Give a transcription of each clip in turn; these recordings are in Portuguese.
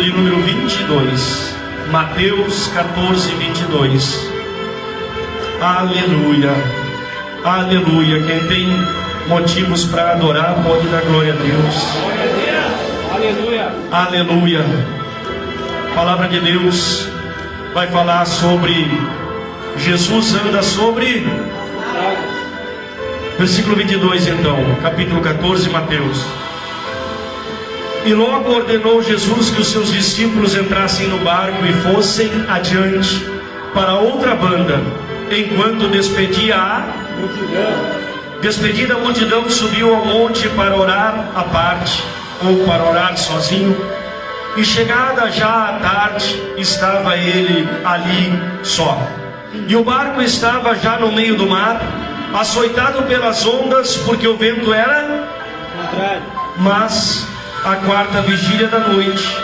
versículo de número 22. Mateus 14, 22. Aleluia, aleluia. Quem tem motivos para adorar pode dar glória a Deus. Aleluia, aleluia. A palavra de Deus vai falar sobre Jesus anda sobre. Versículo 22 então, capítulo 14, Mateus. E logo ordenou Jesus que os seus discípulos entrassem no barco e fossem adiante para outra banda, enquanto despedida a multidão, subiu ao monte para orar à parte, ou para orar sozinho. E chegada já a tarde, estava ele ali só. E o barco estava já no meio do mar, açoitado pelas ondas, porque o vento era contrário. Mas a quarta vigília da noite,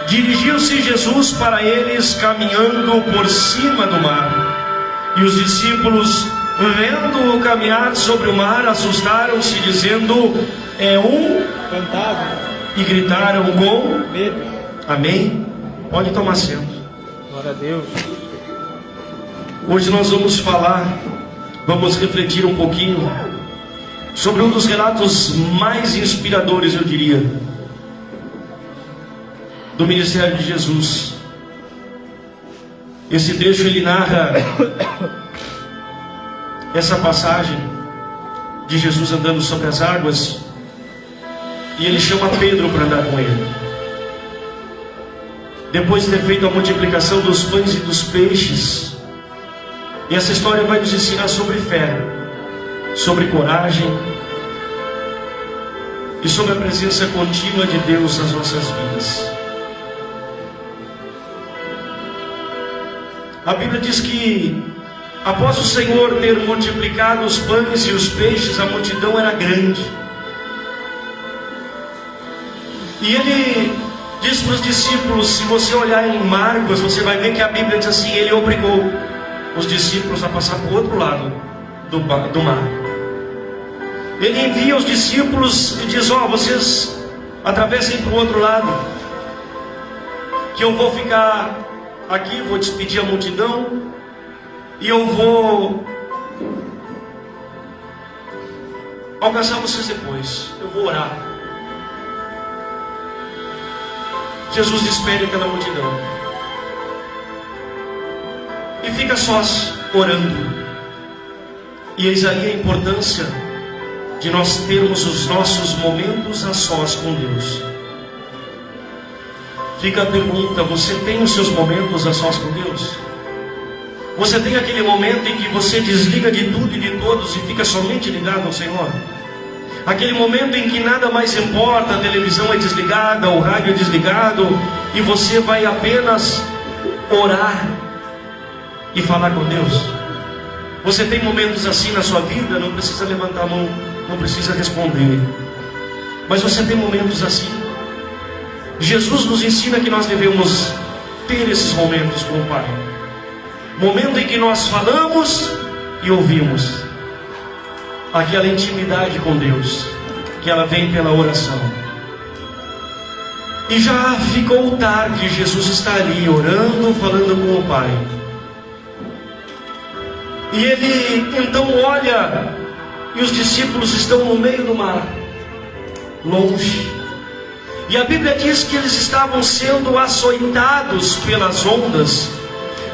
dirigiu-se Jesus para eles, caminhando por cima do mar. E os discípulos, vendo-o caminhar sobre o mar, assustaram-se, dizendo: é um fantasma. E gritaram com medo. Amém? Pode tomar assento. Glória a Deus. Hoje nós vamos refletir um pouquinho sobre um dos relatos mais inspiradores, eu diria, do ministério de Jesus. Esse trecho ele narra essa passagem de Jesus andando sobre as águas, e ele chama Pedro para andar com ele. Depois de ter feito a multiplicação dos pães e dos peixes, e essa história vai nos ensinar sobre fé, sobre coragem e sobre a presença contínua de Deus nas nossas vidas. A Bíblia diz que após o Senhor ter multiplicado os pães e os peixes, a multidão era grande. E ele diz para os discípulos, se você olhar em Marcos, você vai ver que a Bíblia diz assim: ele obrigou os discípulos a passar para o outro lado do mar. Ele envia os discípulos e diz: vocês atravessem para o outro lado, que eu vou ficar aqui, vou despedir a multidão, e eu vou alcançar vocês depois. Eu vou orar. Jesus despede aquela multidão e fica sós orando. E eis aí a importância de nós termos os nossos momentos a sós com Deus. Fica a pergunta: você tem os seus momentos a sós com Deus? Você tem aquele momento em que você desliga de tudo e de todos e fica somente ligado ao Senhor? Aquele momento em que nada mais importa, a televisão é desligada, o rádio é desligado, e você vai apenas orar e falar com Deus? Você tem momentos assim na sua vida? Não precisa levantar a mão, não precisa responder, mas você tem momentos assim? Jesus nos ensina que nós devemos ter esses momentos com o Pai. Momento em que nós falamos e ouvimos. Aquela intimidade com Deus, que ela vem pela oração. E já ficou tarde, Jesus está ali orando, falando com o Pai. E ele então olha, e os discípulos estão no meio do mar, longe. E a Bíblia diz que eles estavam sendo açoitados pelas ondas,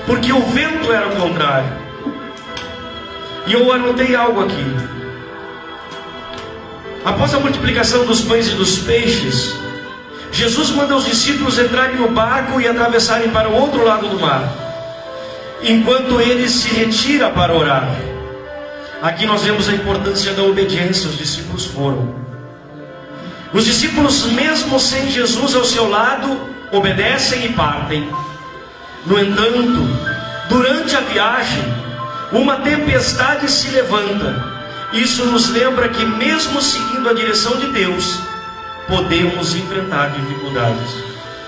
porque o vento era o contrário. E eu anotei algo aqui. Após a multiplicação dos pães e dos peixes, Jesus manda os discípulos entrarem no barco e atravessarem para o outro lado do mar, enquanto ele se retira para orar. Aqui nós vemos a importância da obediência. Os discípulos foram. Os discípulos, mesmo sem Jesus ao seu lado, obedecem e partem. No entanto, durante a viagem, uma tempestade se levanta. Isso nos lembra que mesmo seguindo a direção de Deus, podemos enfrentar dificuldades.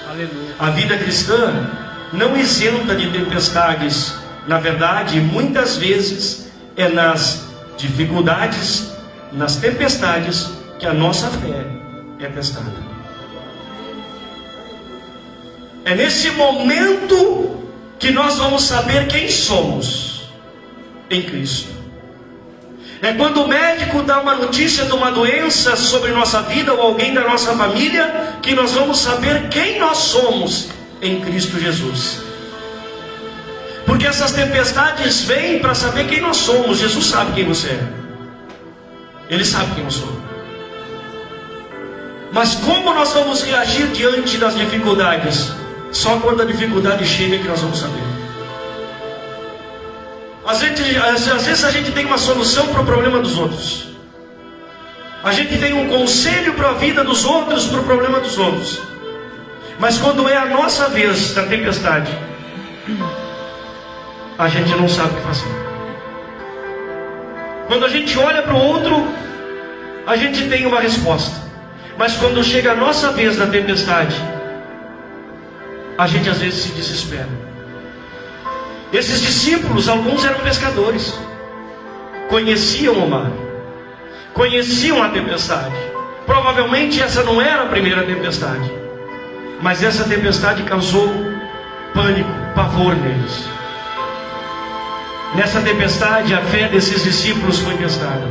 Aleluia. A vida cristã não isenta de tempestades. Na verdade, muitas vezes é nas dificuldades, nas tempestades, que a nossa fé é testada. É nesse momento que nós vamos saber quem somos em Cristo. É quando o médico dá uma notícia de uma doença sobre nossa vida ou alguém da nossa família, que nós vamos saber quem nós somos em Cristo Jesus. Porque essas tempestades vêm para saber quem nós somos. Jesus sabe quem você é. Ele sabe quem eu sou. Mas como nós vamos reagir diante das dificuldades? Só quando a dificuldade chega que nós vamos saber. Às vezes a gente tem uma solução para o problema dos outros. A gente tem um conselho para a vida dos outros, para o problema dos outros. Mas quando é a nossa vez da tempestade, a gente não sabe o que fazer. Quando a gente olha para o outro, a gente tem uma resposta. Mas quando chega a nossa vez da tempestade, a gente às vezes se desespera. Esses discípulos, alguns eram pescadores, conheciam o mar, conheciam a tempestade. Provavelmente essa não era a primeira tempestade, mas essa tempestade causou pânico, pavor neles. Nessa tempestade a fé desses discípulos foi testada.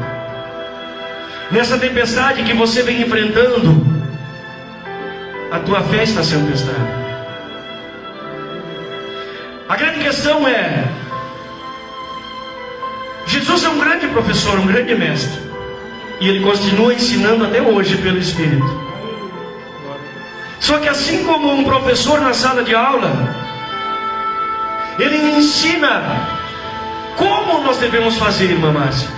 Nessa tempestade que você vem enfrentando, a tua fé está sendo testada. A grande questão é: Jesus é um grande professor, um grande mestre, e Ele continua ensinando até hoje pelo Espírito. Só que assim como um professor na sala de aula, Ele ensina como nós devemos fazer, irmã Márcia,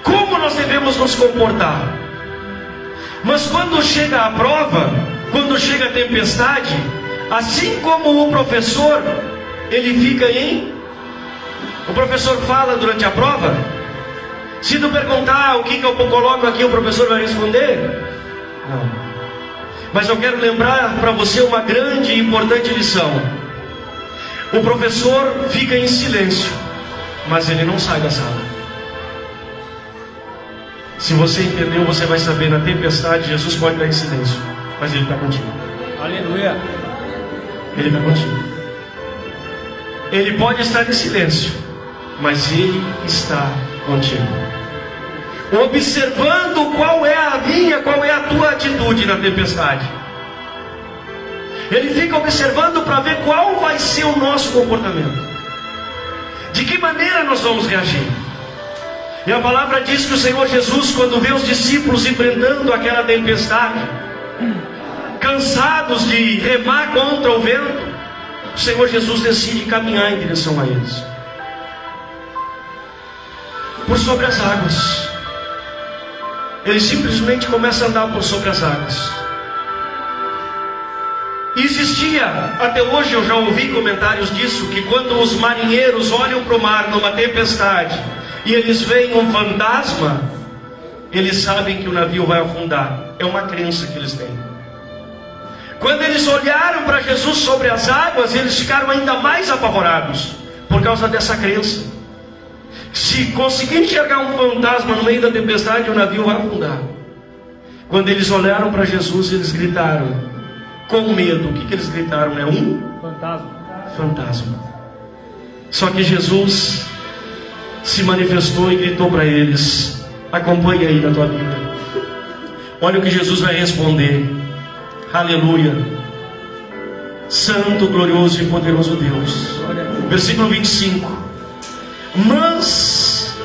como nós devemos nos comportar. Mas quando chega a prova, quando chega a tempestade, assim como o professor, ele fica o professor fala durante a prova. Se tu perguntar o que eu coloco aqui, o professor vai responder? Não. Mas eu quero lembrar para você uma grande e importante lição. O professor fica em silêncio, mas ele não sai da sala. Se você entendeu, você vai saber, na tempestade Jesus pode estar em silêncio, mas Ele está contigo. Aleluia. Ele está contigo. Ele pode estar em silêncio, mas Ele está contigo, observando qual é a minha, qual é a tua atitude na tempestade. Ele fica observando para ver qual vai ser o nosso comportamento, de que maneira nós vamos reagir. E a palavra diz que o Senhor Jesus, quando vê os discípulos enfrentando aquela tempestade, cansados de remar contra o vento, o Senhor Jesus decide caminhar em direção a eles, por sobre as águas. Ele simplesmente começa a andar por sobre as águas. E existia, até hoje eu já ouvi comentários disso, que quando os marinheiros olham para o mar numa tempestade e eles veem um fantasma, eles sabem que o navio vai afundar. É uma crença que eles têm. Quando eles olharam para Jesus sobre as águas, eles ficaram ainda mais apavorados, por causa dessa crença. Se conseguir enxergar um fantasma no meio da tempestade, o navio vai afundar. Quando eles olharam para Jesus, eles gritaram, com medo. O que eles gritaram? É um fantasma. Só que Jesus se manifestou e gritou para eles. Acompanhe aí na tua Bíblia. Olha o que Jesus vai responder. Aleluia. Santo, glorioso e poderoso Deus. Versículo 25. Mas,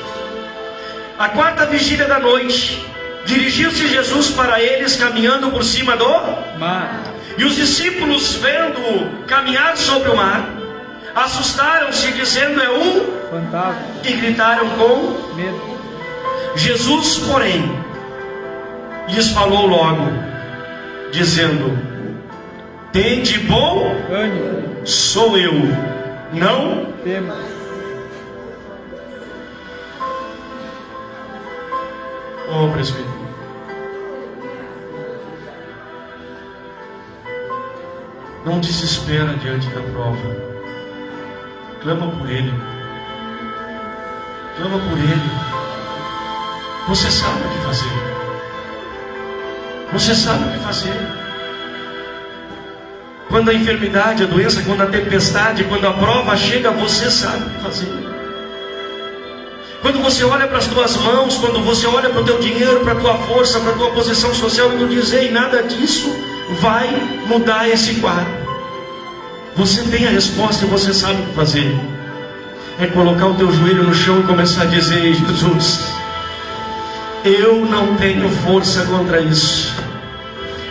a quarta vigília da noite, dirigiu-se Jesus para eles, caminhando por cima do mar. E os discípulos, vendo-o caminhar sobre o mar, assustaram-se, dizendo: é um fantasma. E gritaram com medo. Jesus, porém, lhes falou logo, dizendo: tende bom ânimo, sou eu, não tema. Oh, presbítero, não desespera diante da prova. Clama por Ele. Clama por Ele. Você sabe o que fazer. Você sabe o que fazer. Quando a enfermidade, a doença, quando a tempestade, quando a prova chega, você sabe o que fazer. Quando você olha para as tuas mãos, quando você olha para o teu dinheiro, para a tua força, para a tua posição social, e não diz: ei, nada disso vai mudar esse quadro. Você tem a resposta e você sabe o que fazer. É colocar o teu joelho no chão e começar a dizer: Jesus, eu não tenho força contra isso,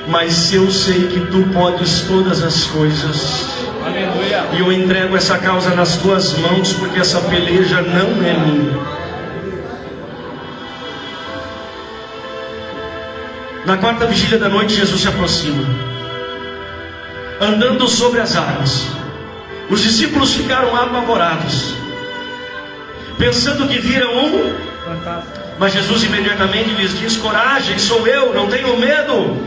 mas eu sei que tu podes todas as coisas. Aleluia. E eu entrego essa causa nas tuas mãos, porque essa peleja não é minha. Na quarta vigília da noite, Jesus se aproxima, andando sobre as águas. Os discípulos ficaram apavorados, pensando que viram um Fantástico. Mas Jesus imediatamente lhes diz: coragem, sou eu, não tenham medo.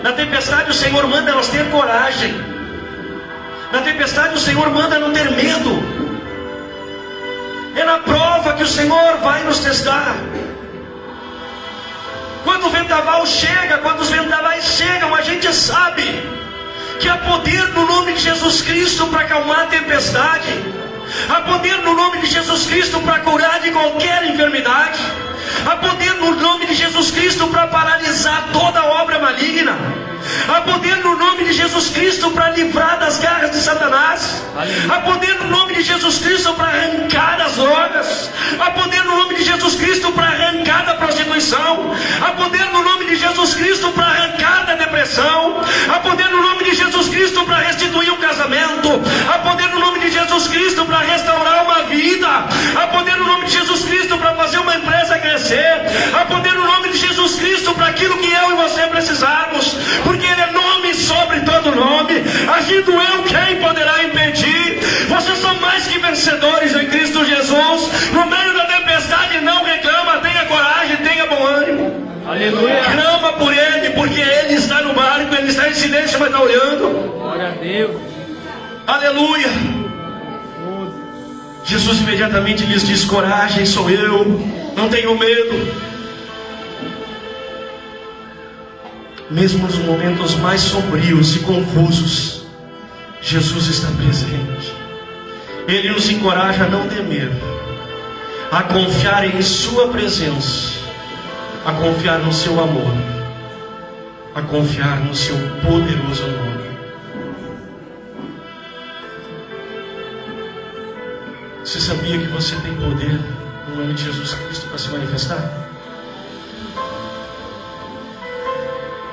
Na tempestade o Senhor manda nós ter coragem. Na tempestade o Senhor manda não ter medo. É na prova que o Senhor vai nos testar. Quando o vendaval chega, quando os vendavais chegam, a gente sabe que há poder no nome de Jesus Cristo para acalmar a tempestade. Há poder no nome de Jesus Cristo para curar de qualquer enfermidade. Há poder no nome de Jesus Cristo para paralisar toda obra maligna. Há poder no nome de Jesus Cristo para livrar das garras de Satanás. Há poder no nome de Jesus Cristo para arrancar das drogas. Há poder no nome de Jesus Cristo para arrancar da prostituição. Há poder no nome de Jesus Cristo para arrancar da depressão. Há poder no nome de Jesus Cristo para restituir um casamento. Há poder no nome de Jesus Cristo para restaurar uma vida. Há poder no nome de Jesus Cristo para fazer uma empresa crescer. Há poder no nome de Jesus Cristo para aquilo que eu e você precisarmos. Porque Ele é nome sobre todo nome. Agindo eu, quem poderá impedir? Vocês são mais que vencedores em Cristo Jesus. No meio da tempestade não reclama, tenha coragem, tenha bom ânimo. Aleluia. Clama por Ele, porque Ele está no barco, Ele está em silêncio, mas está olhando. Glória a Deus. Aleluia. Jesus imediatamente lhes diz: coragem, sou eu, não tenho medo. Mesmo nos momentos mais sombrios e confusos, Jesus está presente. Ele nos encoraja a não temer, a confiar em sua presença, a confiar no seu amor, a confiar no seu poderoso nome. Você sabia que você tem poder no nome de Jesus Cristo para se manifestar?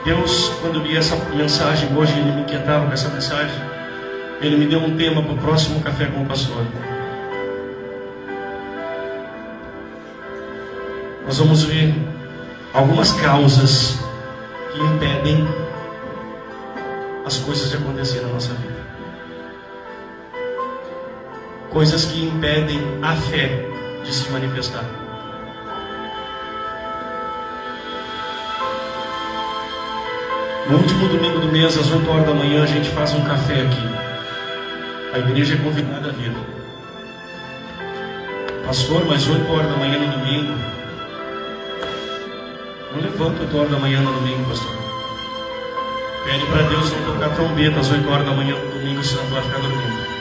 Deus, quando vi essa mensagem, hoje Ele me inquietava com essa mensagem, Ele me deu um tema para o próximo Café com o Pastor. Nós vamos ver algumas causas que impedem as coisas de acontecer na nossa vida. Coisas que impedem a fé de se manifestar. No último domingo do mês, às 8 horas da manhã, a gente faz um café aqui. A igreja é convidada a vir. Pastor, mas 8 horas da manhã no domingo? Não levanta 8 horas da manhã no domingo, pastor. Pede para Deus não tocar trombeta às 8 horas da manhã no domingo, senão tu vai ficar dormindo.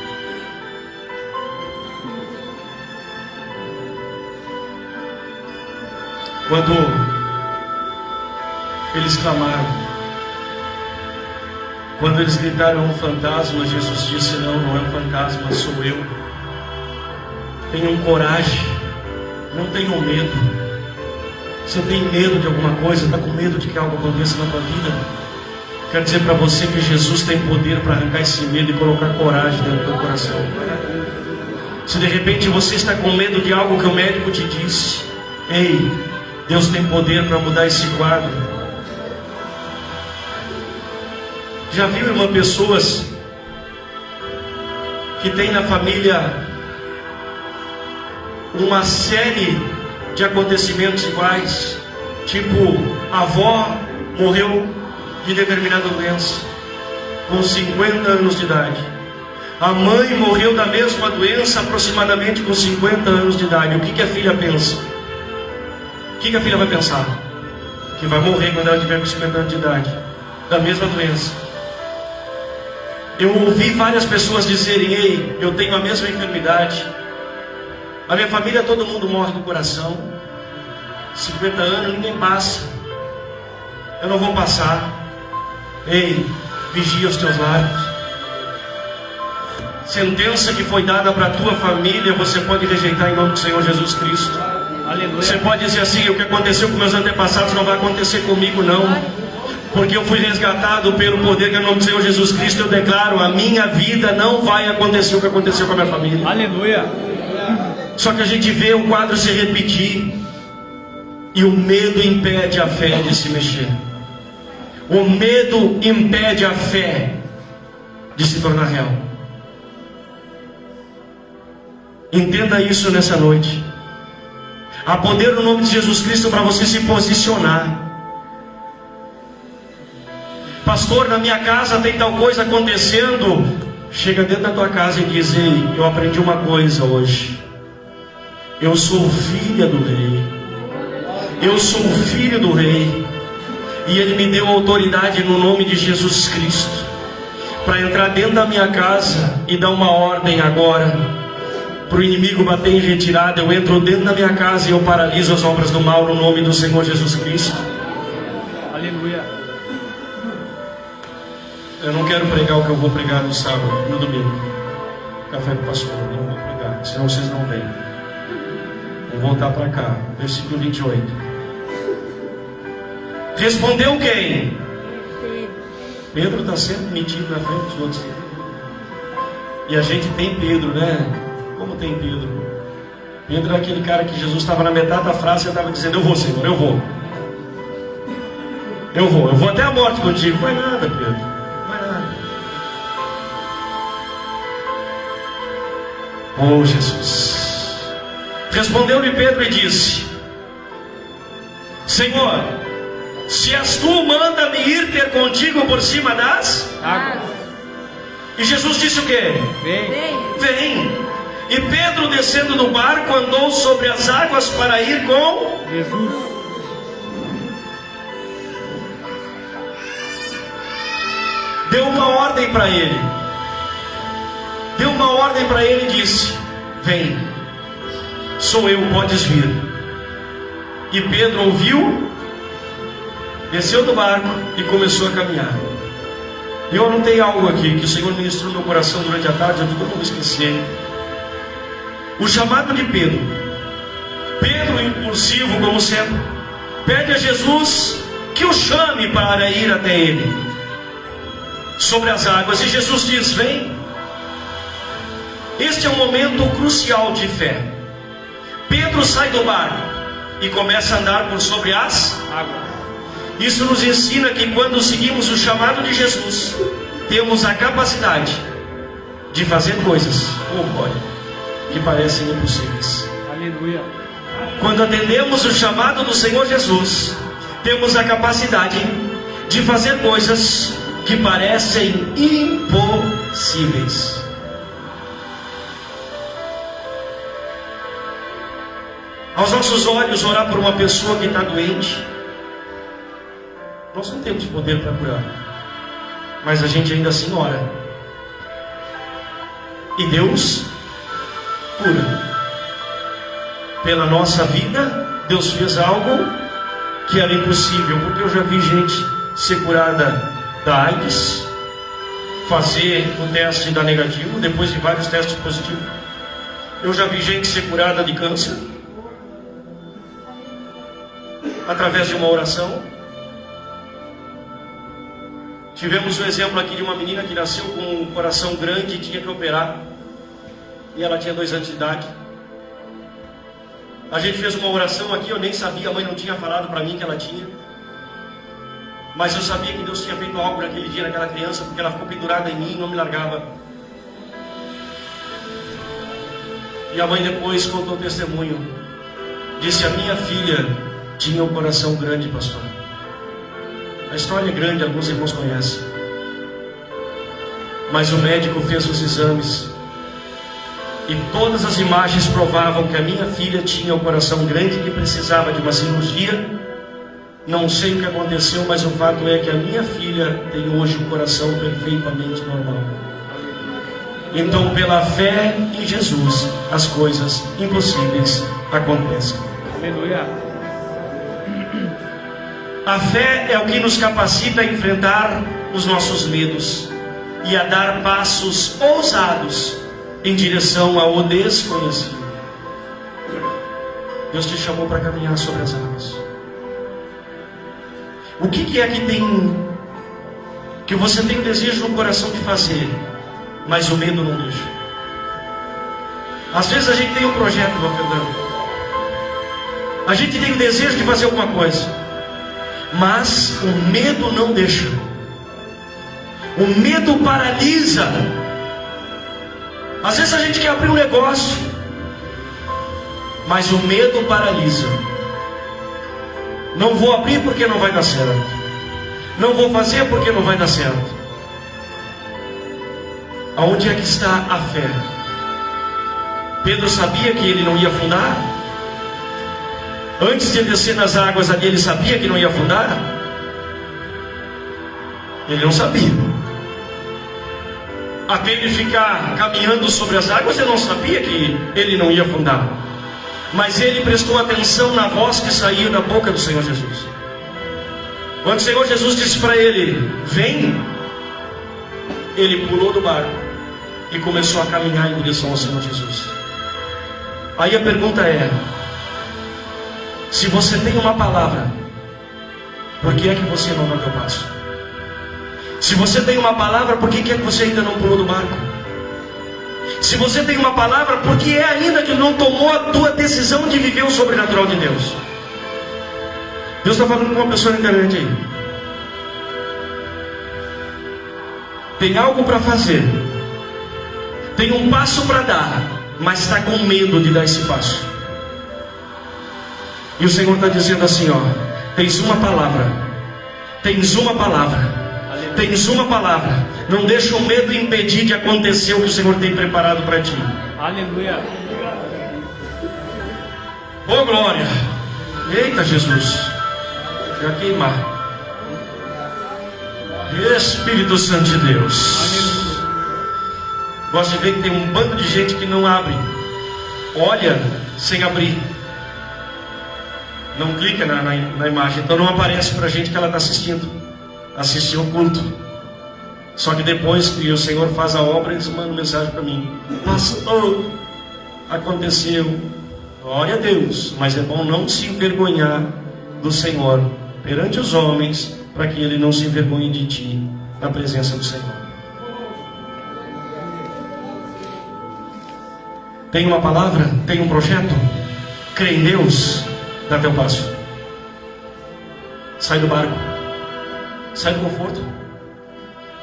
Quando eles clamaram, quando eles gritaram um fantasma, Jesus disse: não, não é um fantasma, sou eu. Tenham coragem, não tenham medo. Você tem medo de alguma coisa, está com medo de que algo aconteça na tua vida? Quero dizer para você que Jesus tem poder para arrancar esse medo e colocar coragem dentro do teu coração. Se de repente você está com medo de algo que o médico te disse, ei, Deus tem poder para mudar esse quadro. Já viu, irmã, pessoas que tem na família uma série de acontecimentos iguais? Tipo, a avó morreu de determinada doença com 50 anos de idade. A mãe morreu da mesma doença aproximadamente com 50 anos de idade. O que a filha pensa? O que a filha vai pensar? Que vai morrer quando ela tiver com 50 anos de idade, da mesma doença. Eu ouvi várias pessoas dizerem: ei, eu tenho a mesma enfermidade. A minha família, todo mundo morre do coração. 50 anos, ninguém passa. Eu não vou passar. Ei, vigia os teus lábios. Sentença que foi dada para a tua família, você pode rejeitar em nome do Senhor Jesus Cristo. Aleluia. Você pode dizer assim: o que aconteceu com meus antepassados não vai acontecer comigo não. Porque eu fui resgatado pelo poder que é o nome do Senhor Jesus Cristo. Eu declaro: a minha vida não vai acontecer o que aconteceu com a minha família. Aleluia. Só que a gente vê o quadro se repetir, e o medo impede a fé de se mexer. O medo impede a fé de se tornar real. Entenda isso nessa noite. Há poder no nome de Jesus Cristo para você se posicionar. Pastor, na minha casa tem tal coisa acontecendo. Chega dentro da tua casa e diz: ei, eu aprendi uma coisa hoje. Eu sou filha do rei. Eu sou filho do rei. E ele me deu autoridade no nome de Jesus Cristo para entrar dentro da minha casa e dar uma ordem agora para o inimigo bater em retirada. Eu entro dentro da minha casa e eu paraliso as obras do mal no nome do Senhor Jesus Cristo. Aleluia. Eu não quero pregar o que eu vou pregar no sábado, no domingo. Café com o pastor, eu não vou pregar, senão vocês não vêm. Vou voltar para cá, versículo 28. Respondeu quem? Pedro está sempre metido na frente dos outros. E a gente tem Pedro, né? Como tem Pedro? Pedro é aquele cara que Jesus estava na metade da frase e estava dizendo: eu vou, Senhor, eu vou. Eu vou até a morte contigo. Não vai nada, Pedro. Não vai nada. Oh, Jesus. Respondeu-lhe Pedro e disse: Senhor, se és tu, manda-me ir ter contigo por cima das Águas. E Jesus disse o quê? Vem. E Pedro, descendo do barco, andou sobre as águas para ir com Jesus. Deu uma ordem para ele. Deu uma ordem para ele e disse: vem, sou eu, podes vir. E Pedro ouviu, desceu do barco e começou a caminhar. Eu anotei algo aqui que o Senhor ministrou no meu coração durante a tarde, eu não vou esquecer. O chamado de Pedro. Pedro, impulsivo como sempre, pede a Jesus que o chame para ir até ele sobre as águas. E Jesus diz: vem. Este é um momento crucial de fé. Pedro sai do barco e começa a andar por sobre as águas. Isso nos ensina que quando seguimos o chamado de Jesus, temos a capacidade de fazer coisas, que parecem impossíveis. Aleluia. Quando atendemos o chamado do Senhor Jesus, temos a capacidade de fazer coisas que parecem impossíveis. Aos nossos olhos, orar por uma pessoa que está doente, nós não temos poder para curar, mas a gente ainda assim ora, e Deus cura. Pela nossa vida, Deus fez algo que era impossível, porque eu já vi gente ser curada da AIDS, fazer o teste dar negativo, depois de vários testes positivos. Eu já vi gente ser curada de câncer através de uma oração. Tivemos um exemplo aqui de uma menina que nasceu com um coração grande e tinha que operar, e ela tinha 2 anos de idade. A gente fez uma oração aqui, eu nem sabia, a mãe não tinha falado para mim que ela tinha, mas eu sabia que Deus tinha feito algo naquele dia naquela criança, porque ela ficou pendurada em mim e não me largava. E a mãe depois contou o testemunho, disse: a minha filha tinha um coração grande, pastor. A história é grande, alguns irmãos conhecem, mas o médico fez os exames e todas as imagens provavam que a minha filha tinha um coração grande que precisava de uma cirurgia. Não sei o que aconteceu, mas o fato é que a minha filha tem hoje um coração perfeitamente normal. Então, pela fé em Jesus, as coisas impossíveis acontecem. Aleluia. A fé é o que nos capacita a enfrentar os nossos medos e a dar passos ousados em direção ao desconhecido. Deus te chamou para caminhar sobre as águas. O que é que você tem desejo no coração de fazer, mas o medo não deixa? Às vezes a gente tem um projeto, meu Fernando. A gente tem o desejo de fazer alguma coisa, mas o medo não deixa. O medo paralisa. Às vezes a gente quer abrir um negócio, mas o medo paralisa. Não vou abrir porque não vai dar certo. Não vou fazer porque não vai dar certo. Aonde é que está a fé? Pedro sabia que ele não ia afundar? Antes de descer nas águas ali, ele sabia que não ia afundar? Ele não sabia. Até ele ficar caminhando sobre as águas, ele não sabia que ele não ia afundar. Mas ele prestou atenção na voz que saiu da boca do Senhor Jesus. Quando o Senhor Jesus disse para ele: vem, ele pulou do barco e começou a caminhar em direção ao Senhor Jesus. Aí a pergunta é: se você tem uma palavra, por que é que você não dá o passo? Se você tem uma palavra, por que é que você ainda não pulou do barco? Se você tem uma palavra, por que é ainda que não tomou a tua decisão de viver o sobrenatural de Deus? Deus está falando com uma pessoa na internet aí. Tem algo para fazer, tem um passo para dar, mas está com medo de dar esse passo. E o Senhor está dizendo assim, ó: tens uma palavra, tens uma palavra, tens uma palavra. Não deixa o medo impedir de acontecer o que o Senhor tem preparado para ti. Aleluia. Oh glória. Eita Jesus, já queimar. Espírito Santo de Deus. Gosto de ver que tem um bando de gente que não abre, olha sem abrir, não clica na imagem, então não aparece para a gente que ela está assistindo. Assistiu o culto. Só que depois que o Senhor faz a obra, eles mandam mensagem para mim: pastor, aconteceu. Glória a Deus. Mas é bom não se envergonhar do Senhor perante os homens, para que Ele não se envergonhe de ti na presença do Senhor. Tem uma palavra? Tem um projeto? Crê em Deus? Dá teu passo. Sai do barco. Sai do conforto.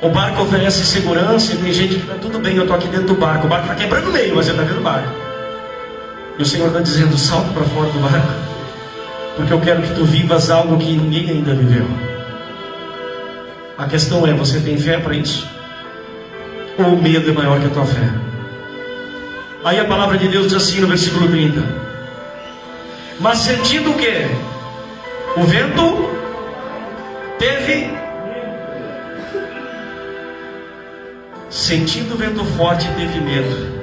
O barco oferece segurança e tem gente que está tudo bem, eu estou aqui dentro do barco. O barco está quebrando o meio, mas ele está dentro do barco. E o Senhor está dizendo: salta para fora do barco, porque eu quero que tu vivas algo que ninguém ainda viveu. A questão é: você tem fé para isso? Ou o medo é maior que a tua fé? Aí a palavra de Deus diz assim no versículo 30: mas sentindo o quê? O vento teve... Sentindo o vento forte, teve medo.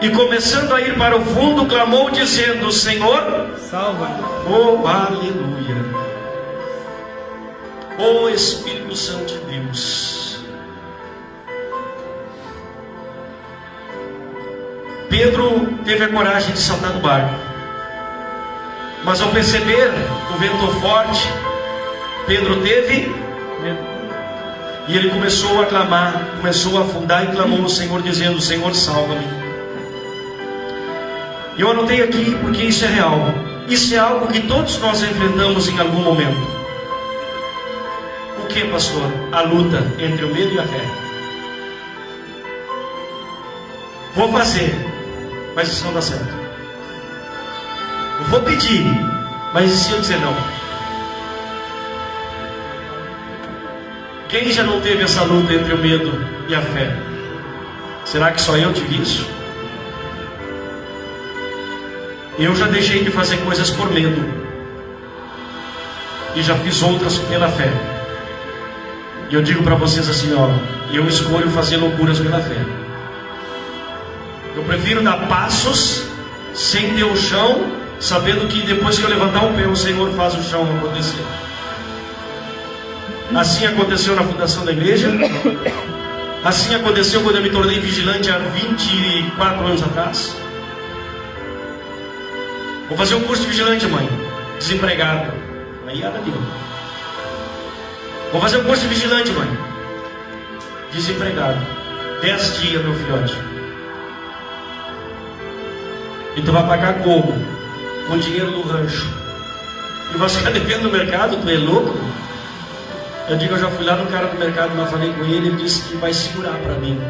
E começando a ir para o fundo, clamou dizendo: Senhor, salva-me. Oh, aleluia. Oh, Espírito Santo de Deus. Pedro teve a coragem de saltar do barco, mas ao perceber o vento forte, Pedro teve medo. E ele começou a clamar, começou a afundar e clamou ao Senhor dizendo: Senhor, salva-me. E eu anotei aqui porque isso é real. Isso é algo que todos nós enfrentamos em algum momento. O que, pastor? A luta entre o medo e a fé. Vou fazer, mas isso não dá certo. Eu vou pedir, mas e se eu dizer não? Quem já não teve essa luta entre o medo e a fé? Será que só eu tive isso? Eu já deixei de fazer coisas por medo e já fiz outras pela fé. E eu digo para vocês assim, ó: eu escolho fazer loucuras pela fé. Eu prefiro dar passos sem ter o chão, sabendo que depois que eu levantar o pé, o Senhor faz o chão acontecer. Assim aconteceu na fundação da igreja. Assim aconteceu quando eu me tornei vigilante há 24 anos atrás. Vou fazer um curso de vigilante, mãe. Desempregado. Aí ela deu. Vou fazer um curso de vigilante, mãe. Desempregado. 10 dias, meu filhote. E tu vai pagar como? Com dinheiro do rancho. E vai ficar devendo no mercado? Tu é louco? Eu digo, eu já fui lá no cara do mercado, mas falei com ele, ele disse que vai segurar para mim.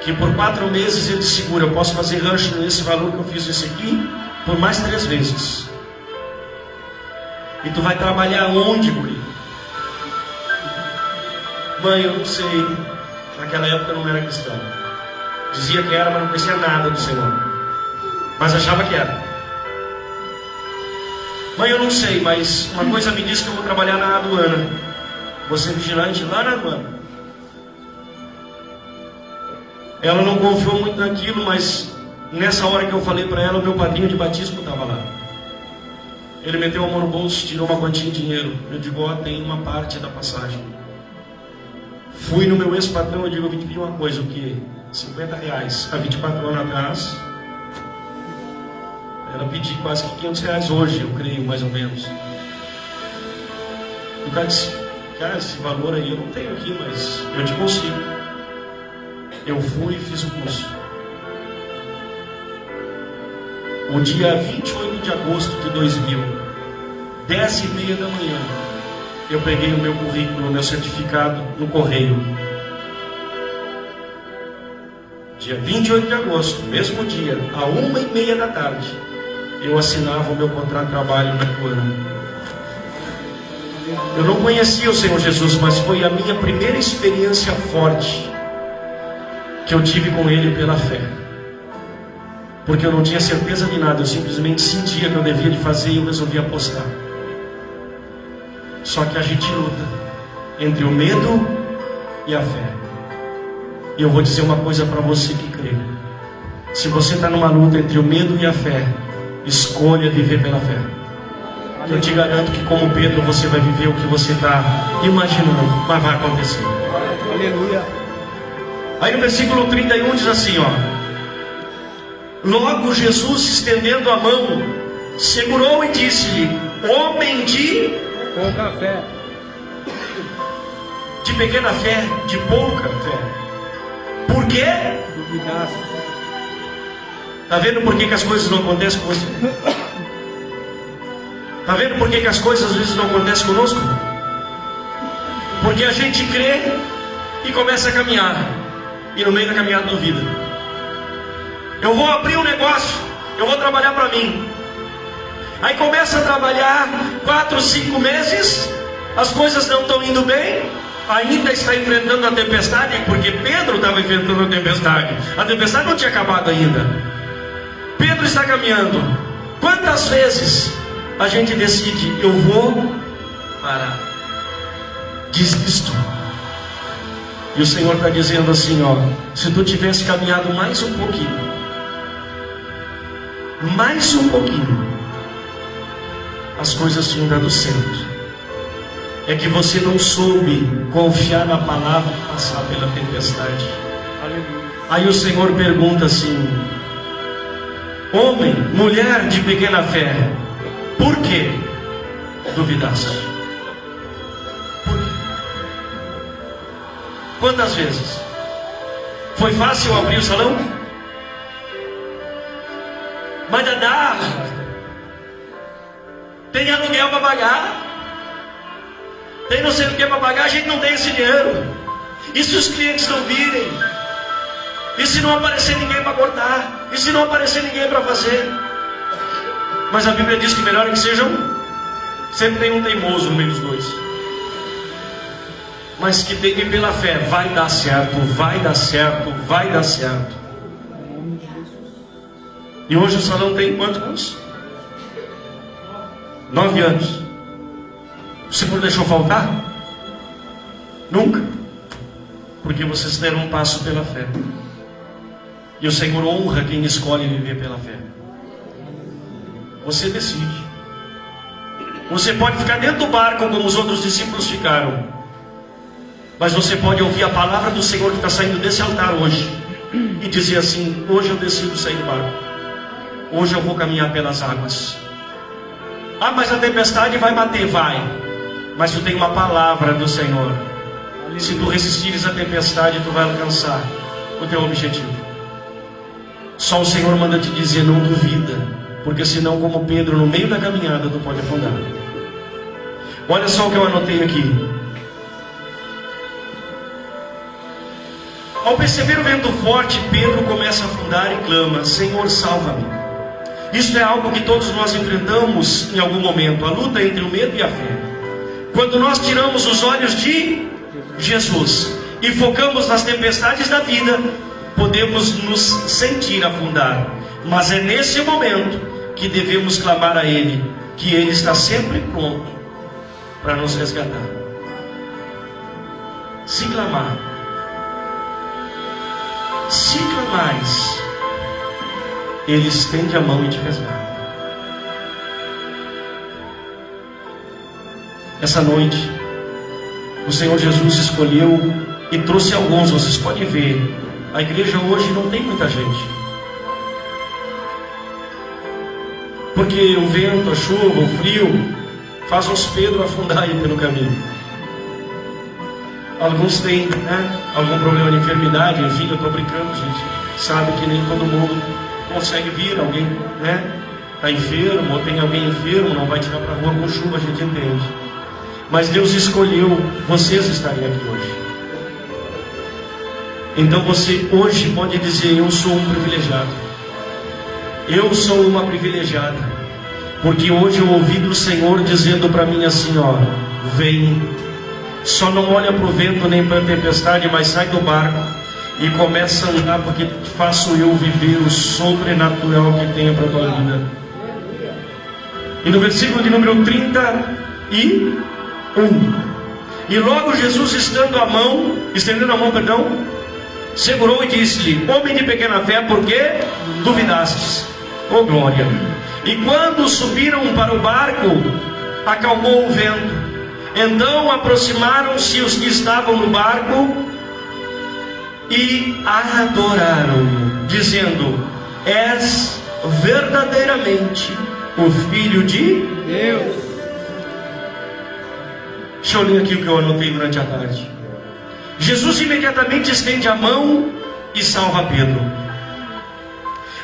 Que por 4 meses ele segura. Eu posso fazer rancho nesse valor que eu fiz esse aqui, por mais 3 vezes. E tu vai trabalhar onde, guri? Mãe, eu não sei. Naquela época eu não era cristão. Dizia que era, mas não conhecia nada do Senhor. Mas achava que era. Mãe, eu não sei, mas uma coisa me diz que eu vou trabalhar na aduana. Vou ser vigilante lá na aduana. Ela não confiou muito naquilo, mas nessa hora que eu falei para ela, o meu padrinho de batismo estava lá. Ele meteu a mão no bolso, tirou uma quantia de dinheiro. Eu digo, ó, tem uma parte da passagem. Fui no meu ex-patrão, eu digo, eu vim te pedir uma coisa, o quê? R$50. Há 24 anos atrás. Ela pediu quase que R$500 hoje, eu creio, mais ou menos. E o cara disse, cara, esse valor aí eu não tenho aqui, mas eu te consigo. Eu fui e fiz o curso. O dia 28 de agosto de 2000, 10h30 da manhã, eu peguei o meu currículo, o meu certificado no correio. Dia 28 de agosto, mesmo dia, à 1h30 da tarde, eu assinava o meu contrato de trabalho na Coana. Eu não conhecia o Senhor Jesus, mas foi a minha primeira experiência forte que eu tive com Ele pela fé. Porque eu não tinha certeza de nada, eu simplesmente sentia que eu devia de fazer e eu resolvi apostar. Só que a gente luta entre o medo e a fé. E eu vou dizer uma coisa para você que crê. Se você está numa luta entre o medo e a fé, escolha viver pela fé. Eu te garanto que como Pedro você vai viver o que você está imaginando, mas vai acontecer. Aleluia. Aí no versículo 31 diz assim, ó. Logo Jesus, estendendo a mão, segurou e disse-lhe, homem de pouca fé, de pequena fé, de pouca fé. Por quê? duvidasse. Está vendo por que as coisas não acontecem com você? Está vendo por que as coisas às vezes não acontecem conosco? Porque a gente crê e começa a caminhar, e no meio da caminhada duvida. Eu vou abrir um negócio, eu vou trabalhar para mim. Aí começa a trabalhar 4, 5 meses, as coisas não estão indo bem, ainda está enfrentando a tempestade, porque Pedro estava enfrentando a tempestade não tinha acabado ainda. Pedro está caminhando. Quantas vezes a gente decide, eu vou parar, desisto. E o Senhor está dizendo assim, ó, se tu tivesse caminhado mais um pouquinho, as coisas tinham dado certo. É que você não soube confiar na palavra e passar pela tempestade. Aí o Senhor pergunta assim, homem, mulher de pequena fé, por que duvidaste? Por quê? Quantas vezes? Foi fácil abrir o salão? Mas dá. Tem aluguel para pagar. Tem não sei o que para pagar, a gente não tem esse dinheiro. E se os clientes não virem? E se não aparecer ninguém para cortar? E se não aparecer ninguém para fazer? Mas a Bíblia diz que melhor é que sejam. Sempre tem um teimoso no meio dos dois. Mas que tem que ir pela fé. Vai dar certo, vai dar certo, vai dar certo. E hoje o salão tem quantos anos? 9 anos. O Senhor deixou faltar? Nunca. Porque vocês deram um passo pela fé. E o Senhor honra quem escolhe viver pela fé. Você decide. Você pode ficar dentro do barco como os outros discípulos ficaram, mas você pode ouvir a palavra do Senhor que está saindo desse altar hoje e dizer assim: hoje eu decido sair do barco. Hoje eu vou caminhar pelas águas. Ah, mas a tempestade vai bater. Vai. Mas tu tem uma palavra do Senhor. Se tu resistires à tempestade, tu vai alcançar o teu objetivo. Só o Senhor manda te dizer: não duvida, porque senão, como Pedro, no meio da caminhada, tu pode afundar. Olha só o que eu anotei aqui. Ao perceber o vento forte, Pedro começa a afundar e clama: Senhor, salva-me. Isso é algo que todos nós enfrentamos em algum momento, a luta entre o medo e a fé. Quando nós tiramos os olhos de Jesus e focamos nas tempestades da vida, podemos nos sentir afundar. Mas é nesse momento que devemos clamar a Ele, que Ele está sempre pronto para nos resgatar. Se clamar, se clamares, Ele estende a mão e te resgata. Essa noite, o Senhor Jesus escolheu e trouxe alguns. Vocês podem ver, a igreja hoje não tem muita gente, porque o vento, a chuva, o frio faz os Pedro afundar aí pelo caminho. Alguns têm, algum problema de enfermidade. Enfim, eu estou brincando, gente. Sabe que nem todo mundo consegue vir. Alguém está enfermo, ou tem alguém enfermo, não vai tirar para a rua com chuva, a gente entende. Mas Deus escolheu vocês estarem aqui hoje. Então você hoje pode dizer: eu sou um privilegiado. Eu sou uma privilegiada, porque hoje eu ouvi do Senhor dizendo para mim assim: ó, vem, só não olha para o vento nem para a tempestade, mas sai do barco e começa a andar, porque faço eu viver o sobrenatural que tenho para a tua vida. E no versículo de número 31, e logo Jesus estendendo a mão, segurou e disse-lhe: homem de pequena fé, por que duvidastes? Oh glória! E quando subiram para o barco, acalmou o vento. Então aproximaram-se os que estavam no barco e adoraram-no, dizendo: és verdadeiramente o Filho de Deus. Deixa eu ler aqui o que eu anotei durante a tarde. Jesus imediatamente estende a mão e salva Pedro.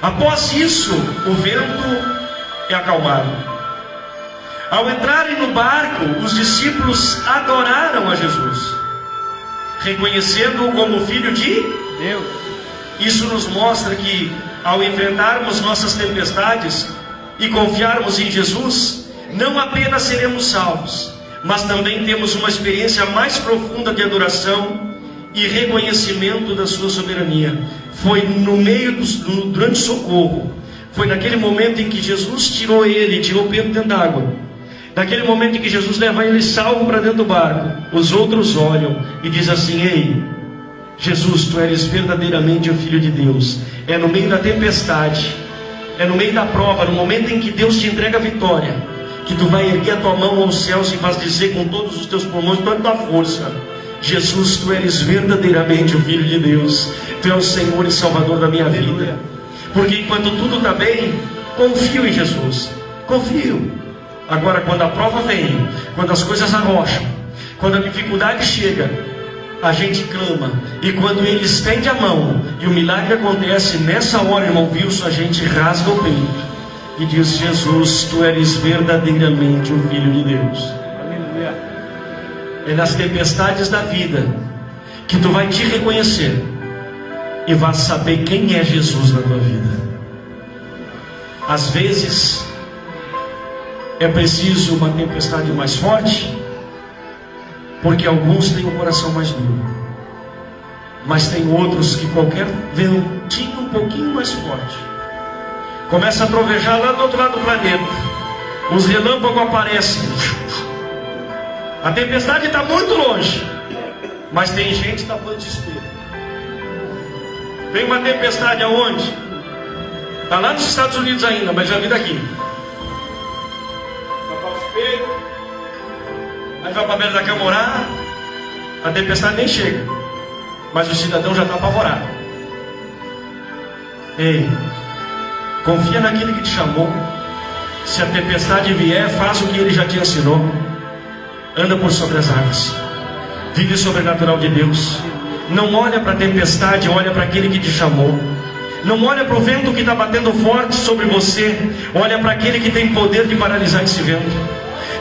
Após isso, o vento é acalmado. Ao entrarem no barco, os discípulos adoraram a Jesus, reconhecendo-o como Filho de Deus. Isso nos mostra que, ao enfrentarmos nossas tempestades e confiarmos em Jesus, não apenas seremos salvos, mas também temos uma experiência mais profunda de adoração e reconhecimento da sua soberania. Foi durante o socorro, foi naquele momento em que Jesus tirou Pedro dentro d'água. Naquele momento em que Jesus leva ele salvo para dentro do barco, os outros olham e dizem assim: ei, Jesus, tu eres verdadeiramente o Filho de Deus. É no meio da tempestade, é no meio da prova, no momento em que Deus te entrega a vitória, que tu vai erguer a tua mão aos céus e vais dizer com todos os teus pulmões, toda a tua força: Jesus, tu eres verdadeiramente o Filho de Deus. Tu és o Senhor e Salvador da minha vida. Porque enquanto tudo está bem, confio em Jesus. Confio. Agora, quando a prova vem, quando as coisas arrocham, quando a dificuldade chega, a gente clama. E quando Ele estende a mão e o milagre acontece, nessa hora, irmão Wilson, a gente rasga o peito e diz: Jesus, tu eres verdadeiramente o Filho de Deus. Aleluia. É nas tempestades da vida que tu vai te reconhecer e vai saber quem é Jesus na tua vida. Às vezes é preciso uma tempestade mais forte, porque alguns têm o coração mais duro, mas tem outros que qualquer ventinho um pouquinho mais forte começa a trovejar lá do outro lado do planeta, os relâmpagos aparecem, a tempestade está muito longe, mas tem gente tapando o espelho. Vem uma tempestade aonde? Está lá nos Estados Unidos ainda, mas já vi daqui. Vai para o espelho, aí vai para a beira da cama orar, a tempestade nem chega, mas o cidadão já está apavorado. Ei, confia naquele que te chamou. Se a tempestade vier, faz o que ele já te ensinou. Anda por sobre as águas. Vive o sobrenatural de Deus. Não olha para a tempestade, olha para aquele que te chamou. Não olha para o vento que está batendo forte sobre você. Olha para aquele que tem poder de paralisar esse vento.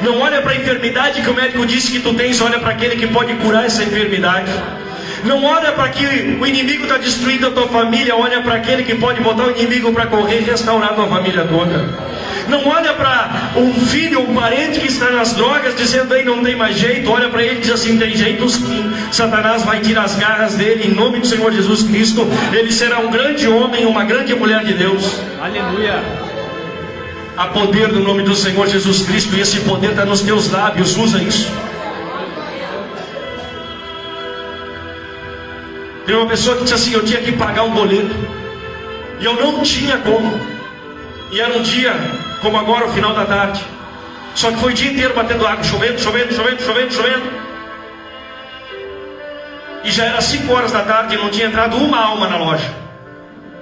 Não olha para a enfermidade que o médico disse que tu tens. Olha para aquele que pode curar essa enfermidade. Não olha para que o inimigo está destruindo a tua família. Olha para aquele que pode botar o inimigo para correr e restaurar a tua família toda. Não olha para um filho ou um parente que está nas drogas dizendo aí não tem mais jeito. Olha para ele e diz assim: tem jeito sim. Satanás vai tirar as garras dele em nome do Senhor Jesus Cristo. Ele será um grande homem, uma grande mulher de Deus. Aleluia. Há poder no nome do Senhor Jesus Cristo, e esse poder está nos teus lábios. Usa isso. Tem uma pessoa que disse assim: eu tinha que pagar um boleto e eu não tinha como. E era um dia como agora, o final da tarde. Só que foi o dia inteiro batendo água, chovendo. E já era 5 horas da tarde e não tinha entrado uma alma na loja.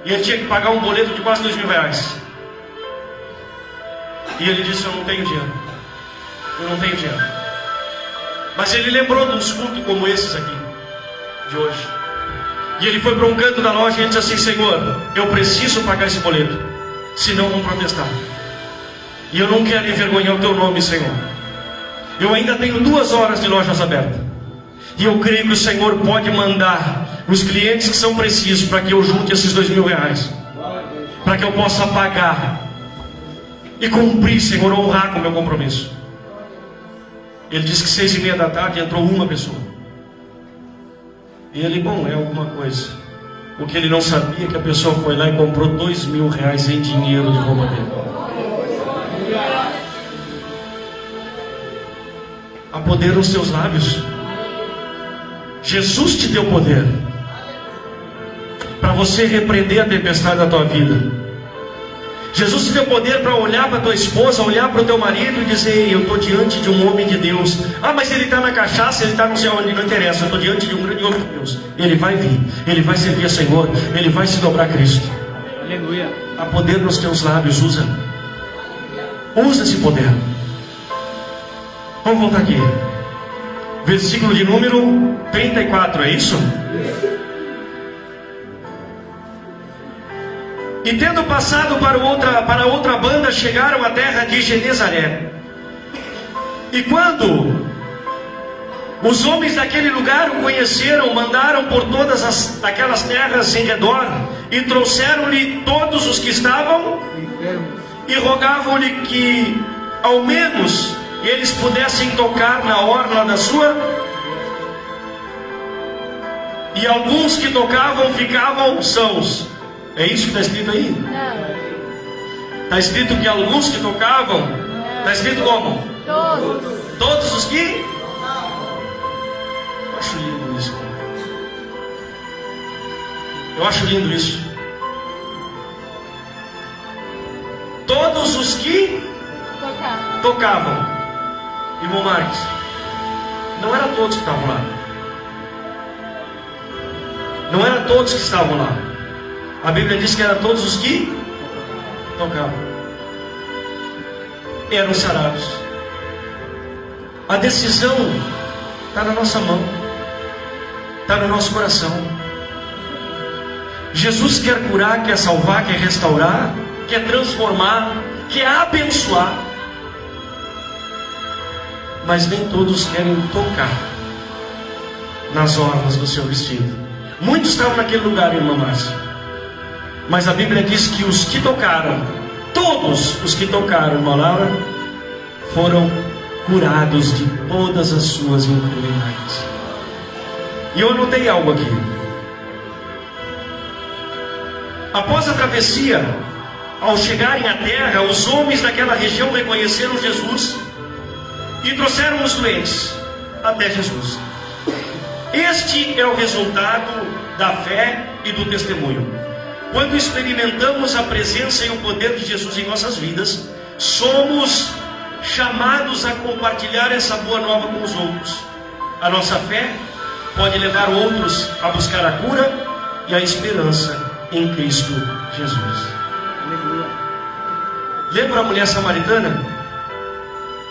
E ele tinha que pagar um boleto de quase R$2.000. E ele disse: eu não tenho dinheiro. Eu não tenho dinheiro. Mas ele lembrou de uns cultos como esses aqui, de hoje. E ele foi para um canto da loja e ele disse assim: Senhor, eu preciso pagar esse boleto, senão vão protestar. E eu não quero envergonhar o teu nome, Senhor. Eu ainda tenho 2 horas de lojas abertas. E eu creio que o Senhor pode mandar os clientes que são precisos para que eu junte esses R$2.000, para que eu possa pagar e cumprir, Senhor, honrar com o meu compromisso. Ele disse que 6:30 da tarde entrou uma pessoa. E ele, bom, é alguma coisa. O que ele não sabia é que a pessoa foi lá e comprou R$2.000 em dinheiro de roupa dele. Há poder nos teus lábios. Jesus te deu poder para você repreender a tempestade da tua vida. Jesus te deu poder para olhar para tua esposa, olhar para o teu marido e dizer: ei, eu estou diante de um homem de Deus. Ah, mas ele está na cachaça, ele está não sei onde, não interessa. Eu estou diante de um grande homem de Deus. Ele vai vir, ele vai servir a Senhor, ele vai se dobrar a Cristo. Aleluia. Há poder nos teus lábios, usa esse poder. Vamos voltar aqui. Versículo de número 34, é isso? E tendo passado para outra banda, chegaram à terra de Genezaré. E quando os homens daquele lugar o conheceram, mandaram por todas aquelas terras em redor, e trouxeram-lhe todos os que estavam, e rogavam-lhe que ao menos eles pudessem tocar na orla da sua. E alguns que tocavam ficavam sãos. É isso que está escrito aí? Não. Está escrito que alguns que tocavam. Está escrito como? Todos. Todos os que? Eu acho lindo isso. Eu acho lindo isso. Todos os que tocavam. Irmão Marques, não eram todos que estavam lá. Não eram todos que estavam lá. A Bíblia diz que eram todos os que tocavam. Eram sarados. A decisão está na nossa mão, está no nosso coração. Jesus quer curar, quer salvar, quer restaurar, quer transformar, quer abençoar. Mas nem todos querem tocar nas orlas do seu vestido. Muitos estavam naquele lugar, irmã Márcia. Mas a Bíblia diz que os que tocaram, todos os que tocaram, irmã Laura, foram curados de todas as suas enfermidades. E eu anotei algo aqui. Após a travessia, ao chegarem à terra, os homens daquela região reconheceram Jesus e trouxeram os doentes até Jesus. Este é o resultado da fé e do testemunho. Quando experimentamos a presença e o poder de Jesus em nossas vidas, somos chamados a compartilhar essa boa nova com os outros. A nossa fé pode levar outros a buscar a cura e a esperança em Cristo Jesus. Aleluia. Lembra a mulher samaritana?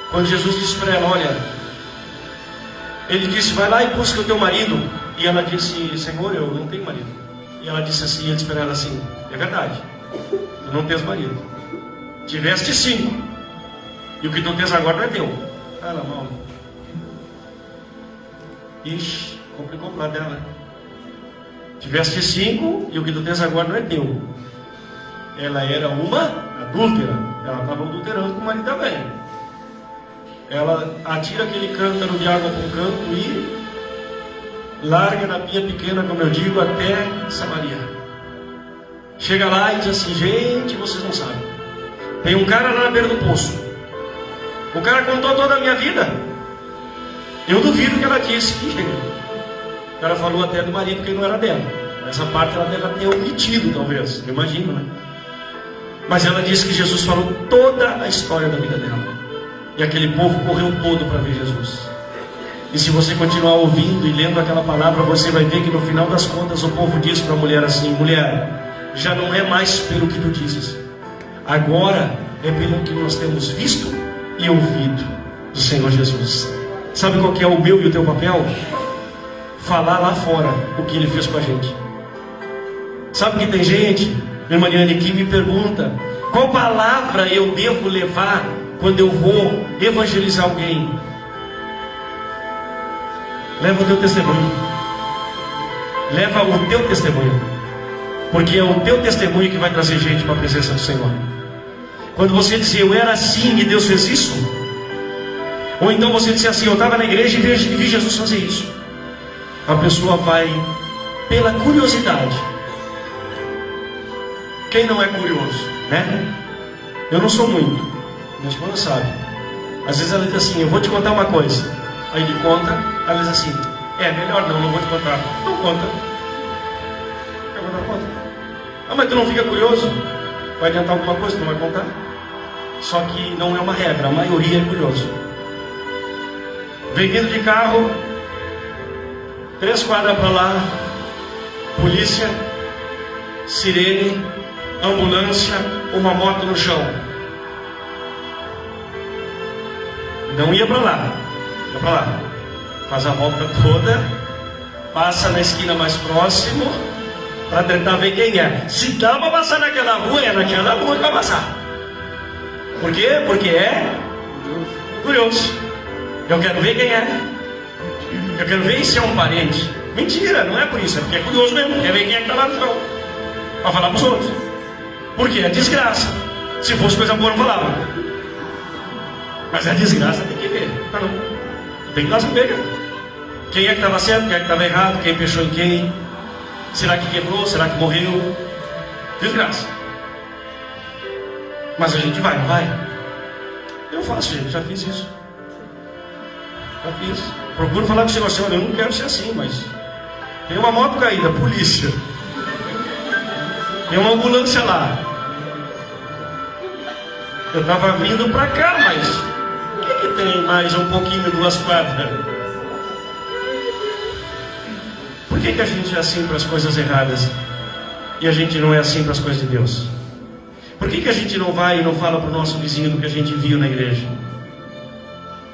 Quando Jesus disse para ela, olha, ele disse, vai lá e busca o teu marido. E ela disse, Senhor, eu não tenho marido. E ela disse assim, ele disse para ela assim, é verdade, tu não tens marido. Tiveste 5, e o que tu tens agora não é teu. Ela, mal. Ixi, complicou para dela. Tiveste 5, e o que tu tens agora não é teu. Ela era uma adúltera. Ela estava adulterando com o marido também. Ela atira aquele cântaro de água para o canto e larga na pia pequena, como eu digo, até Samaria. Chega lá e diz assim, gente, vocês não sabem. Tem um cara lá na beira do poço. O cara contou toda a minha vida. Eu duvido que ela disse que o cara falou até do marido que não era dela. Essa parte ela deve ter omitido, talvez. Eu imagino, né? Mas ela disse que Jesus falou toda a história da vida dela. E aquele povo correu todo para ver Jesus. E se você continuar ouvindo e lendo aquela palavra, você vai ver que no final das contas o povo disse para a mulher assim, mulher, já não é mais pelo que tu dizes. Agora é pelo que nós temos visto e ouvido do Senhor Jesus. Sabe qual que é o meu e o teu papel? Falar lá fora o que Ele fez com a gente. Sabe que tem gente, irmã Diane, que me pergunta, qual palavra eu devo levar quando eu vou evangelizar alguém? Leva o teu testemunho. Leva o teu testemunho. Porque é o teu testemunho que vai trazer gente para a presença do Senhor. Quando você dizer, eu era assim e Deus fez isso. Ou então você dizer assim, eu estava na igreja e vi Jesus fazer isso. A pessoa vai, pela curiosidade. Quem não é curioso, né? Eu não sou muito. Minha esposa sabe. Às vezes ela diz assim, eu vou te contar uma coisa. Aí ele conta, ela diz assim, melhor não vou te contar. Não conta. Quer contar, conta. Ah, mas tu não fica curioso? Vai adiantar alguma coisa, não vai contar? Só que não é uma regra, a maioria é curioso. Vem vindo de carro, 3 quadras para lá, polícia, sirene, ambulância, uma moto no chão. Não ia para lá, ia para lá. Faz a volta toda, passa na esquina mais próximo, para tentar ver quem é. Se dá para passar naquela rua, é naquela rua que vai passar. Por quê? Porque é curioso. Eu quero ver quem é. Eu quero ver se é um parente. Mentira, não é por isso, é porque é curioso mesmo. Quer ver quem é que está lá no chão, para falar para os outros. Porque é desgraça. Se fosse coisa boa, não falava. Mas é desgraça, tem que ver. Não. Tem que dar saber. Quem é que estava certo, quem é que estava errado, quem fechou em quem. Será que quebrou, será que morreu? Desgraça. Mas a gente vai, não vai? Eu faço, gente, já fiz isso. Já fiz. Procuro falar com o Senhor, Senhor, eu não quero ser assim, mas tem uma moto caída, polícia. Tem uma ambulância lá. Eu estava vindo para cá, mas o que tem mais um pouquinho, 2 quadras? Por que a gente é assim para as coisas erradas e a gente não é assim para as coisas de Deus? Por que a gente não vai e não fala para o nosso vizinho do que a gente viu na igreja?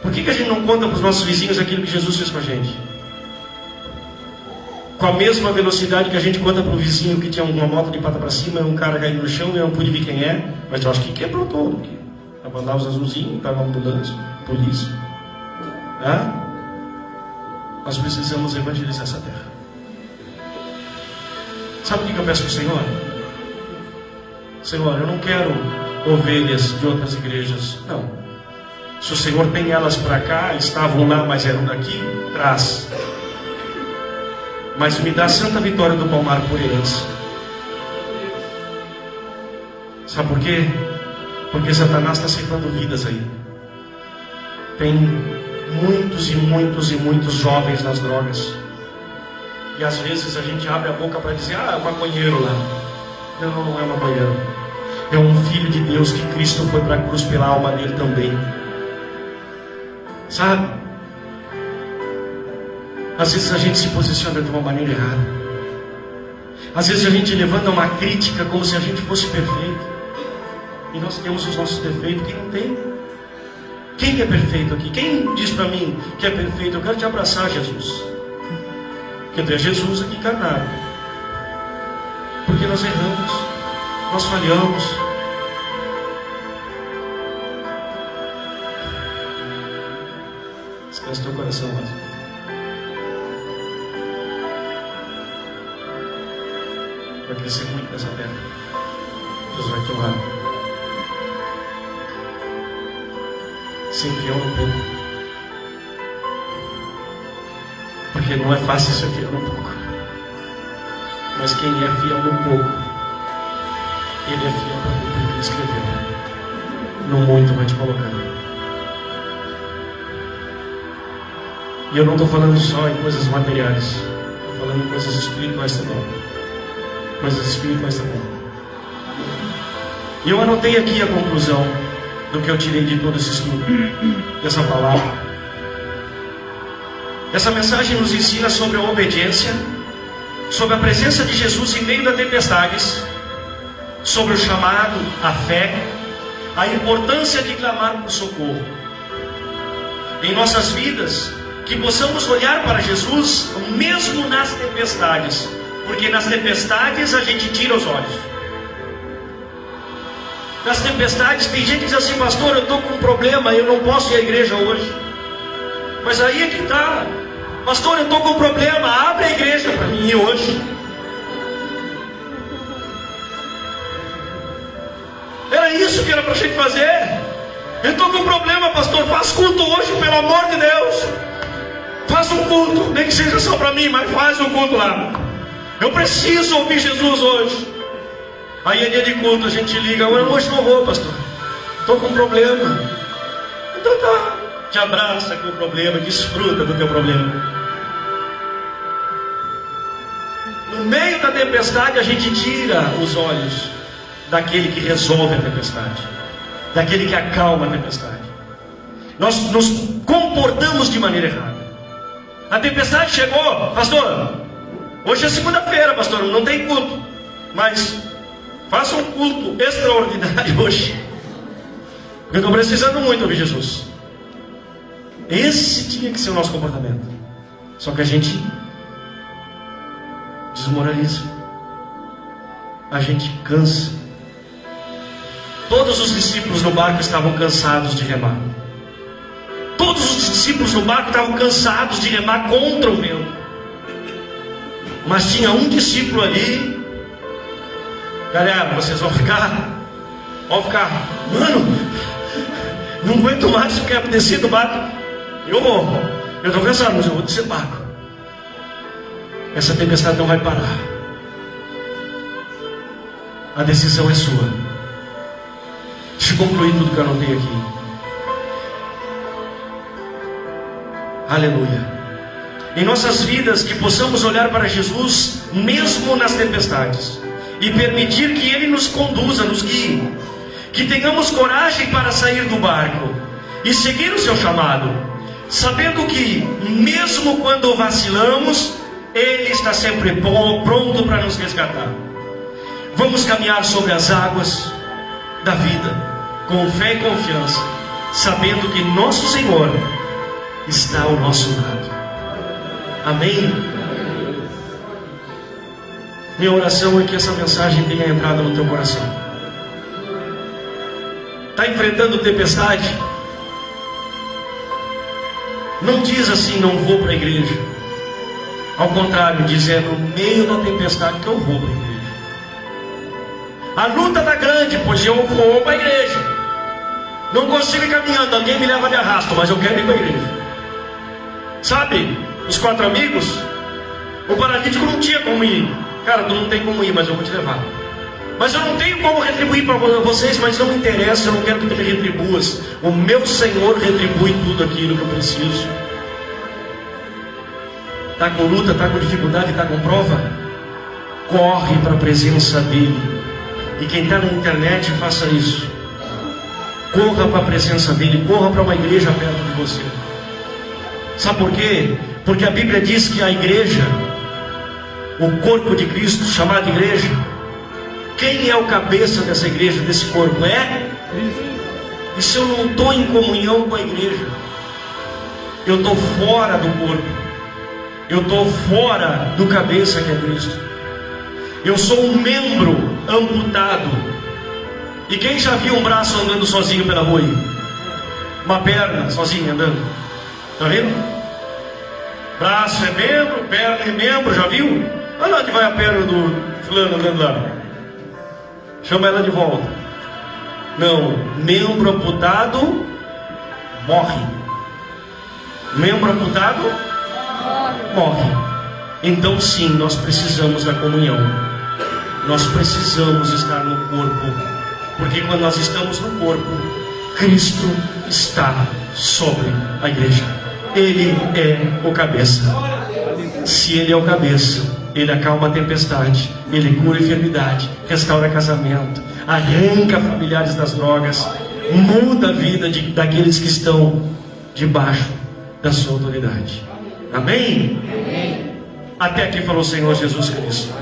Por que a gente não conta para os nossos vizinhos aquilo que Jesus fez com a gente? Com a mesma velocidade que a gente conta para o vizinho que tinha uma moto de pata para cima, um cara caindo no chão e eu não pude ver quem é, mas eu acho que quebrou todo. Estava lá os azulzinhos, estava ambulância, polícia. Nós precisamos evangelizar essa terra. Sabe o que eu peço para o Senhor? Senhor, eu não quero ovelhas de outras igrejas, não. Se o Senhor tem elas para cá, estavam lá, mas eram daqui, traz. Mas me dá a Santa Vitória do Palmar por herança. Sabe por quê? Porque Satanás está ceifando vidas aí. Tem muitos e muitos e muitos jovens nas drogas. E às vezes a gente abre a boca para dizer: ah, é um maconheiro lá. Não, não é um maconheiro. É um filho de Deus que Cristo foi para a cruz pela alma dele também. Sabe? Às vezes a gente se posiciona de uma maneira errada. Às vezes a gente levanta uma crítica como se a gente fosse perfeito. E nós temos os nossos defeitos. Quem não tem? Quem que é perfeito aqui? Quem diz para mim que é perfeito? Eu quero te abraçar, Jesus. Porque tu é Jesus aqui encarnado. Porque nós erramos, nós falhamos. Descansa teu coração, Lázaro. Vai crescer muito nessa terra. Deus vai te honrar. Ser fiel no pouco. Porque não é fácil ser fiel no pouco. Mas quem é fiel no pouco, ele é fiel para cumprir o que ele escreveu. No muito vai te colocar. E eu não estou falando só em coisas materiais. Estou falando em coisas espirituais também. Coisas espirituais também. E eu anotei aqui a conclusão do que eu tirei de todo esse estudo, dessa palavra. Essa mensagem nos ensina sobre a obediência, sobre a presença de Jesus em meio das tempestades, sobre o chamado à fé, a importância de clamar por socorro. Em nossas vidas, que possamos olhar para Jesus mesmo nas tempestades, porque nas tempestades a gente tira os olhos. Nas tempestades tem gente que diz assim: pastor, eu estou com um problema, eu não posso ir à igreja hoje. Mas aí é que está: pastor, eu estou com um problema, abre a igreja para mim ir hoje. Era isso que era para a gente fazer. Eu estou com um problema, pastor, faz culto hoje, pelo amor de Deus. Faz um culto, nem que seja só para mim, mas faz um culto lá. Eu preciso ouvir Jesus hoje. Aí é dia de culto, a gente liga: eu hoje não vou, pastor, estou com um problema. Então tá, te abraça com o problema, desfruta do teu problema. No meio da tempestade a gente tira os olhos daquele que resolve a tempestade, daquele que acalma a tempestade. Nós nos comportamos de maneira errada. A tempestade chegou: pastor, hoje é segunda-feira, pastor, não tem culto, mas faça um culto extraordinário hoje. Eu estou precisando muito ouvir Jesus. Esse tinha que ser o nosso comportamento. Só que a gente desmoraliza. A gente cansa. Todos os discípulos no barco estavam cansados de remar. Todos os discípulos no barco estavam cansados de remar contra o vento. Mas tinha um discípulo ali: galera, vocês vão ficar, mano, não aguento mais, eu quero descer do barco. Eu estou cansado, mas eu vou descer do barco. Essa tempestade não vai parar. A decisão é sua. Deixa eu concluir tudo que eu anotei aqui. Aleluia. Em nossas vidas, que possamos olhar para Jesus mesmo nas tempestades e permitir que Ele nos conduza, nos guie. Que tenhamos coragem para sair do barco e seguir o seu chamado, sabendo que mesmo quando vacilamos, Ele está sempre pronto para nos resgatar. Vamos caminhar sobre as águas da vida, com fé e confiança, sabendo que nosso Senhor está ao nosso lado. Amém? Minha oração é que essa mensagem tenha entrado no teu coração. Está enfrentando tempestade? Não diz assim: não vou para a igreja. Ao contrário, diz: é no meio da tempestade que eu vou para a igreja. A luta está grande, pois eu vou para a igreja. Não consigo ir caminhando, alguém me leva de arrasto, mas eu quero ir para a igreja. Sabe, os 4 amigos, o paralítico não tinha como ir. Cara, tu não tem como ir, mas eu vou te levar. Mas eu não tenho como retribuir para vocês, mas não me interessa, eu não quero que tu me retribuas. O meu Senhor retribui tudo aquilo que eu preciso. está com luta, está com dificuldade, está com prova, corre para a presença dele. E quem está na internet, faça isso. Corra para a presença dele, corra para uma igreja perto de você. Sabe por quê? Porque a Bíblia diz que a igreja, o corpo de Cristo, chamado igreja, quem é o cabeça dessa igreja, desse corpo? É Cristo. E se eu não estou em comunhão com a igreja, eu estou fora do corpo, eu estou fora do cabeça que é Cristo. Eu sou um membro amputado. E quem já viu um braço andando sozinho pela rua aí? Uma perna sozinha andando? Está vendo? Braço é membro, perna é membro, já viu? Olha onde vai a perna do fulano andando lá. Chama ela de volta. Não, membro amputado morre. Membro amputado morre. Então sim, nós precisamos da comunhão. Nós precisamos estar no corpo. Porque quando nós estamos no corpo, Cristo está sobre a igreja. Ele é o cabeça. Se Ele é o cabeça, Ele acalma a tempestade, Ele cura a enfermidade, restaura casamento, arranca familiares das drogas, muda a vida daqueles que estão debaixo da sua autoridade. Amém? Amém. Até aqui falou o Senhor Jesus Cristo.